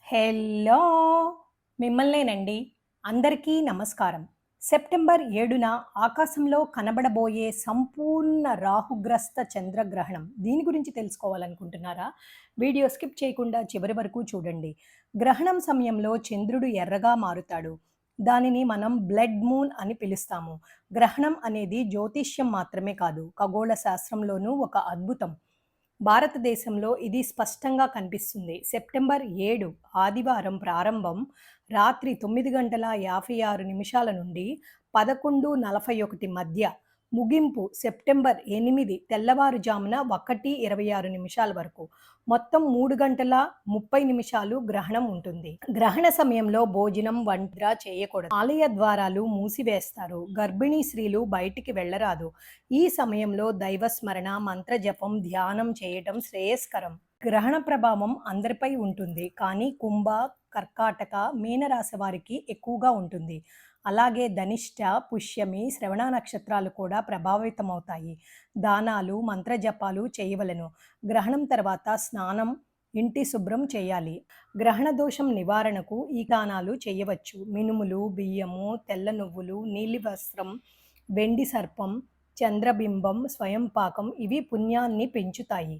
Hello మిమ్మల్నేనండి. అందరికీ నమస్కారం. September 7న ఆకాశంలో కనబడబోయే సంపూర్ణ రాహుగ్రస్త చంద్రగ్రహణం. దీని గురించి తెలుసుకోవాలనుకుంటున్నారా? వీడియో స్కిప్ చేయకుండా చివరి వరకు చూడండి. గ్రహణం సమయంలో చంద్రుడు ఎర్రగా మారుతాడు. దానిని మనం బ్లడ్ మూన్ అని పిలుస్తాము. గ్రహణం అనేది జ్యోతిష్యం మాత్రమే కాదు, ఖగోళ శాస్త్రంలోనూ ఒక అద్భుతం. భారతదేశంలో ఇది స్పష్టంగా కనిపిస్తుంది. సెప్టెంబర్ 7 ఆదివారం ప్రారంభం రాత్రి 9:56 నుండి 11:41 మధ్య. ముగింపు సెప్టెంబర్ 8 తెల్లవారుజామున 1:26 వరకు. మొత్తం 3 గంటల 30 నిమిషాలు గ్రహణం ఉంటుంది. గ్రహణ సమయంలో భోజనం, వంట చేయకూడదు. ఆలయ ద్వారాలు మూసివేస్తారు. గర్భిణీ స్త్రీలు బయటికి వెళ్ళరాదు. ఈ సమయంలో దైవస్మరణ, మంత్రజపం, ధ్యానం చేయటం శ్రేయస్కరం. గ్రహణ ప్రభావం అందరిపై ఉంటుంది, కానీ కుంభ, కర్కాటక, మీనరాశి వారికి ఎక్కువగా ఉంటుంది. అలాగే ధనిష్ట, పుష్యమి, శ్రవణ నక్షత్రాలు కూడా ప్రభావితమవుతాయి. దానాలు, మంత్రజపాలు చేయవలెను. గ్రహణం తర్వాత స్నానం, ఇంటి శుభ్రం చేయాలి. గ్రహణ దోషం నివారణకు ఈ దానాలు చేయవచ్చు. మినుములు, బియ్యము, తెల్ల నువ్వులు, నీలి వస్త్రం, వెండి సర్పం, చంద్రబింబం, స్వయంపాకం ఇవి పుణ్యాన్ని పెంచుతాయి.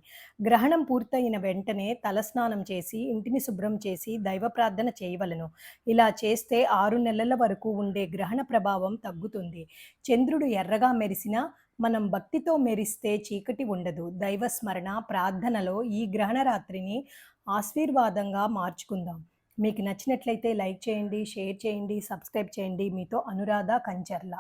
గ్రహణం పూర్తయిన వెంటనే తలస్నానం చేసి ఇంటిని శుభ్రం చేసి దైవ ప్రార్థన చేయవలెను. ఇలా చేస్తే 6 నెలల వరకు ఉండే గ్రహణ ప్రభావం తగ్గుతుంది. చంద్రుడు ఎర్రగా మెరిసినా మనం భక్తితో మెరిస్తే చీకటి ఉండదు. దైవస్మరణ, ప్రార్థనలో ఈ గ్రహణ రాత్రిని ఆశీర్వాదంగా మార్చుకుందాం. మీకు నచ్చినట్లయితే లైక్ చేయండి, షేర్ చేయండి, సబ్స్క్రైబ్ చేయండి. మీతో అనురాధ కంచర్ల.